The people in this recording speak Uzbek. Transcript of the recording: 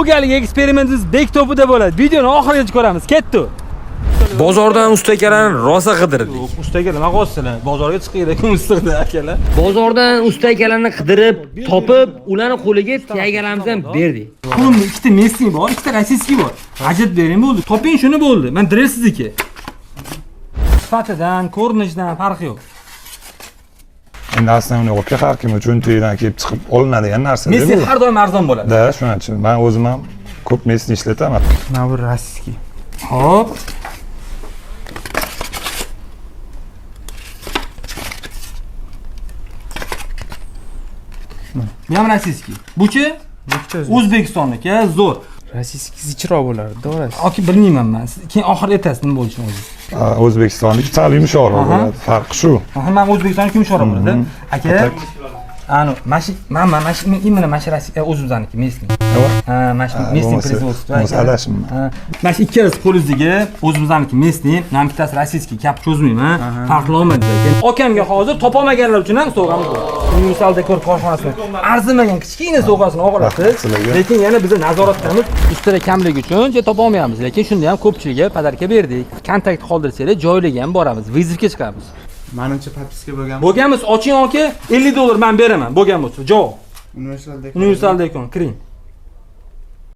Bu galgi eksperimentimiz bektopida bo'ladi. Videoni oxirigacha ko'ramiz. Ketdi. Bozordan ustakalarni rosa qidirdik. Ustaga nima qilsizlar? Bozorga chiqinglar, kim istiqda akalar. Bozordan ustakalarni qidirib, topib, ularni qo'liga tayyorlarimizdan berdik. Qo'limda ikkita Messi bor, ikkita rossiyskiy bor. Ajib bering bo'ldi. Toping shuni bo'ldi. Men direl sizniki. Sifatidan, ko'rinishidan farqi yo'q. Endi aslida uni har kim uchun to'ydan kelib chiqib olinadigan narsa. Messi har doim arzon bo'ladi. Da, shuning uchun men o'zim ham ko'p Messini ishlataman. Mana bu rossiyskiy. Hop. Bu ham rossiyskiy. Bu-chi? O'zbekistonniki, zo'r. Rossiyskiy zichroq bo'lardi, to'g'ri. Yoki bilmayman men. Keyin oxirida aytasiz nima bo'lishini o'zi. O'zbekistonniki sal yumshoqroq bo'ladi. Farqi shu. Men O'zbekistonga yumshoqroq bo'ladi. Aka, ano, mana именно Rossiya o'zimizdaniki, Messi. Ha, Messi производство. Adashim. Mana shu ikkalasi qo'lingizdagi o'zimizdaniki Messi, ham bittasi rossiyskiy, gap cho'zmayman. Farqli olmadi. Okamga hozir topolmaganlar uchun ham sovg'amiz bor. Universal dekor korxonasi arzimagan kichkina sovg'asini olasiz. Lekin yana biz nazoratdamiz. Ustada kamligi uchun topa olmaymiz, lekin shunda ham ko'pchiligiga podarka berdik. Kontakt qoldirsanglar, joylarga ham boramiz, vizitga chiqamiz. Menimcha podpiska bo'lgan. Bo'lganmiz, oching aka, $50 men beraman. Bo'lgan bo'lsa, javob. Universal dekor. Kiring.